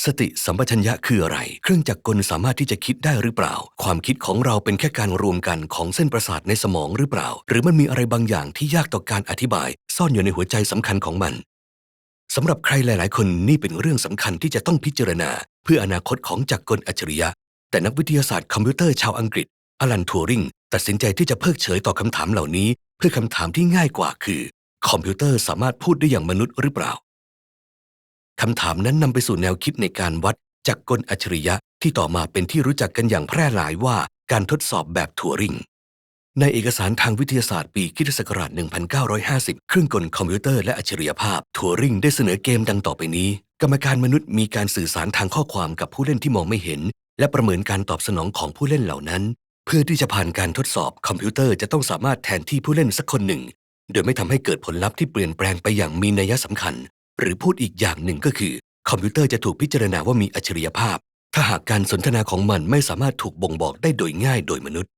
สติสัมปชัญญะคืออะไรเครื่องจักรกลสามารถที่จะคิดได้หรือเปล่าความคิดของเราเป็นแค่การรวมกันของเส้นประสาทในสมองหรือเปล่าหรือมันมีอะไรบางอย่างที่ยากต่อการอธิบายซ่อนอยู่ในหัวใจสำคัญของมันสำหรับใครหลายๆคนนี่เป็นเรื่องสำคัญที่จะต้องพิจารณาเพื่ออนาคตของจักรกลอัจฉริยะแต่นักวิทยาศาสตร์คอมพิวเตอร์ชาวอังกฤษอลันทูริงตัดสินใจที่จะเพิกเฉยต่อคำถามเหล่านี้เพื่อคำถามที่ง่ายกว่าคือคอมพิวเตอร์สามารถพูดได้อย่างมนุษย์หรือเปล่าคำถามนั้นนำไปสู่แนวคิดในการวัดจักรกลอัจฉริยะที่ต่อมาเป็นที่รู้จักกันอย่างแพร่หลายว่าการทดสอบแบบทัวริงในเอกสารทางวิทยาศาสตร์ปีค.ศ. 1950เครื่องกลคอมพิวเตอร์และอัจฉริยภาพทัวริงได้เสนอเกมดังต่อไปนี้กรรมการมนุษย์มีการสื่อสารทางข้อความกับผู้เล่นที่มองไม่เห็นและประเมินการตอบสนองของผู้เล่นเหล่านั้นเพื่อที่จะผ่านการทดสอบคอมพิวเตอร์จะต้องสามารถแทนที่ผู้เล่นสักคนหนึ่งโดยไม่ทำให้เกิดผลลัพธ์ที่เปลี่ยนแปลงไปอย่างมีนัยสำคัญหรือพูดอีกอย่างหนึ่งก็คือคอมพิวเตอร์จะถูกพิจารณาว่ามีอัจฉริยภาพถ้าหากการสนทนาของมันไม่สามารถถูกบ่งบอกได้โดยง่ายโดยมนุษย์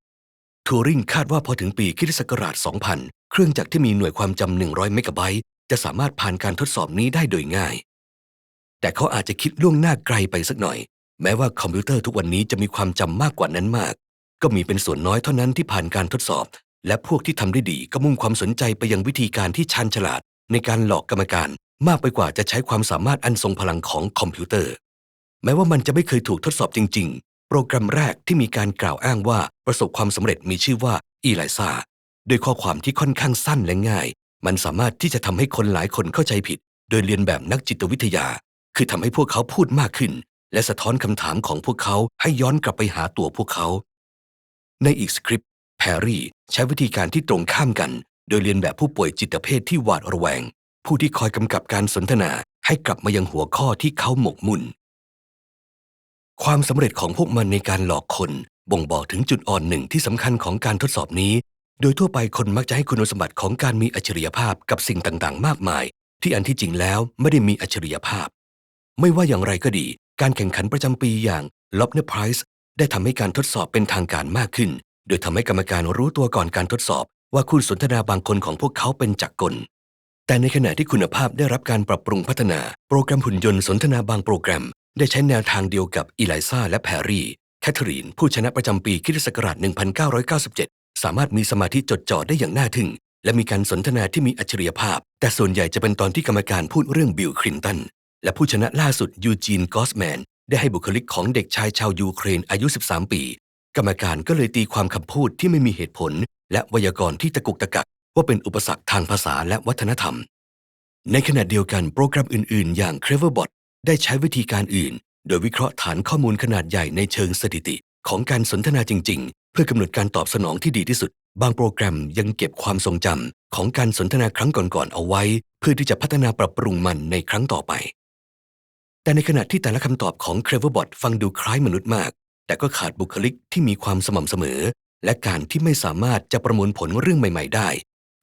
ทูริงคาดว่าพอถึงปีค.ศ. 2000เครื่องจักรที่มีหน่วยความจำ100เมกะไบต์จะสามารถผ่านการทดสอบนี้ได้โดยง่ายแต่เขาอาจจะคิดล่วงหน้าไกลไปสักหน่อยแม้ว่าคอมพิวเตอร์ทุกวันนี้จะมีความจำมากกว่านั้นมากก็มีเป็นส่วนน้อยเท่านั้นที่ผ่านการทดสอบและพวกที่ทำได้ดีก็มุ่งความสนใจไปยังวิธีการที่ชาญฉลาดในการหลอกกรรมการมากไปกว่าจะใช้ความสามารถอันทรงพลังของคอมพิวเตอร์แม้ว่ามันจะไม่เคยถูกทดสอบจริงๆโปรแกรมแรกที่มีการกล่าวอ้างว่าประสบความสำเร็จมีชื่อว่าอีไลซาด้วยข้อความที่ค่อนข้างสั้นและง่ายมันสามารถที่จะทำให้คนหลายคนเข้าใจผิดโดยเรียนแบบนักจิตวิทยาคือทำให้พวกเขาพูดมากขึ้นและสะท้อนคำถามของพวกเขาให้ย้อนกลับไปหาตัวพวกเขาในอีกสคริปต์แพรรี่ใช้วิธีการที่ตรงข้ามกันโดยเรียนแบบผู้ป่วยจิตเภทที่หวาดระแวงผู้ที่คอยกำกับการสนทนาให้กลับมายังหัวข้อที่เขาหมกมุ่นความสำเร็จของพวกมันในการหลอกคนบ่งบอกถึงจุดอ่อนหนึ่งที่สำคัญของการทดสอบนี้โดยทั่วไปคนมักจะให้คุณสมบัติของการมีอัจฉริยภาพกับสิ่งต่างๆมากมายที่อันที่จริงแล้วไม่ได้มีอัจฉริยภาพไม่ว่าอย่างไรก็ดีการแข่งขันประจำปีอย่าง Loebner Prize ได้ทำให้การทดสอบเป็นทางการมากขึ้นโดยทำให้กรรมการรู้ตัวก่อนการทดสอบว่าคู่สนทนาบางคนของพวกเขาเป็นจักรกลแต่ในขณะที่คุณภาพได้รับการปรับปรุงพัฒนาโปรแกรมหุ่นยนต์สนทนาบางโปรแกรมได้ใช้แนวทางเดียวกับอีไลซาและแพรรี่แคทเธอรีนผู้ชนะประจำปีค.ศ. 1997สามารถมีสมาธิจดจ่อได้อย่างน่าทึ่งและมีการสนทนาที่มีอัจฉริยภาพแต่ส่วนใหญ่จะเป็นตอนที่กรรมการพูดเรื่องบิลคลินตันและผู้ชนะล่าสุดยูจีนกอสแมนได้ให้บุคลิกของเด็กชายชาวยูเครนอายุ13ปีกรรมการก็เลยตีความคำพูดที่ไม่มีเหตุผลและไวยากรณ์ที่ตะกุกตะกักว่าเป็นอุปสรรคทางภาษาและวัฒนธรรมในขณะเดียวกันโปรแกรมอื่นๆอย่าง Cleverbot ได้ใช้วิธีการอื่นโดยวิเคราะห์ฐานข้อมูลขนาดใหญ่ในเชิงสถิติของการสนทนาจริงๆเพื่อกำหนดการตอบสนองที่ดีที่สุดบางโปรแกรมยังเก็บความทรงจำของการสนทนาครั้งก่อนๆเอาไว้เพื่อที่จะพัฒนาปรับปรุงมันในครั้งต่อไปแต่ในขณะที่แต่ละคำตอบของ Cleverbot ฟังดูคล้ายมนุษย์มากแต่ก็ขาดบุคลิกที่มีความสม่ำเสมอและการที่ไม่สามารถจะประมวลผลเรื่องใหม่ๆได้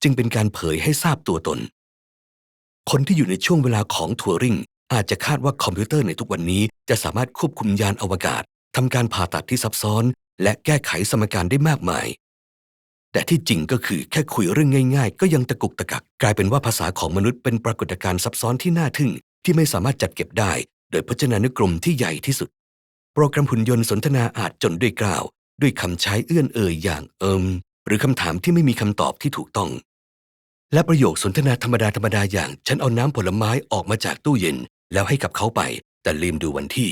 จึงเป็นการเผยให้ทราบตัวตนคนที่อยู่ในช่วงเวลาของทัวริงอาจจะคาดว่าคอมพิวเตอร์ในทุกวันนี้จะสามารถควบคุมยานอวกาศทำการผ่าตัดที่ซับซ้อนและแก้ไขสมการได้มากมายแต่ที่จริงก็คือแค่คุยเรื่องง่ายๆก็ยังตะกุกตะกักกลายเป็นว่าภาษาของมนุษย์เป็นปรากฏการณ์ซับซ้อนที่น่าทึ่งที่ไม่สามารถจัดเก็บได้โดยพจนานุกรมที่ใหญ่ที่สุดโปรแกรมหุ่นยนต์สนทนาอาจจนด้วยกล่าวด้วยคำใช้เอื้อนเอ่ยอย่างหรือคำถามที่ไม่มีคำตอบที่ถูกต้องและประโยคสนทนาธรรมดาอย่างฉันเอาน้ำผลไม้ออกมาจากตู้เย็นแล้วให้กับเขาไปแต่ลืมดูวันที่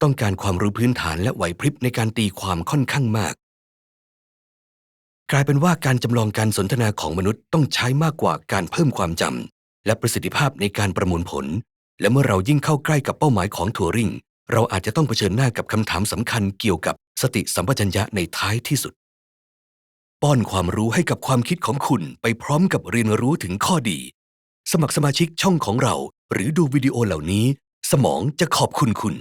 ต้องการความรู้พื้นฐานและไหวพริบในการตีความค่อนข้างมากกลายเป็นว่าการจำลองการสนทนาของมนุษย์ต้องใช้มากกว่าการเพิ่มความจำและประสิทธิภาพในการประมวลผลและเมื่อเรายิ่งเข้าใกล้กับเป้าหมายของทัวริงเราอาจจะต้องเผชิญหน้ากับคำถามสำคัญเกี่ยวกับสติสัมปชัญญะในท้ายที่สุดป้อนความรู้ให้กับความคิดของคุณไปพร้อมกับเรียนรู้ถึงข้อดีสมัครสมาชิกช่องของเราหรือดูวิดีโอเหล่านี้สมองจะขอบคุณคุณ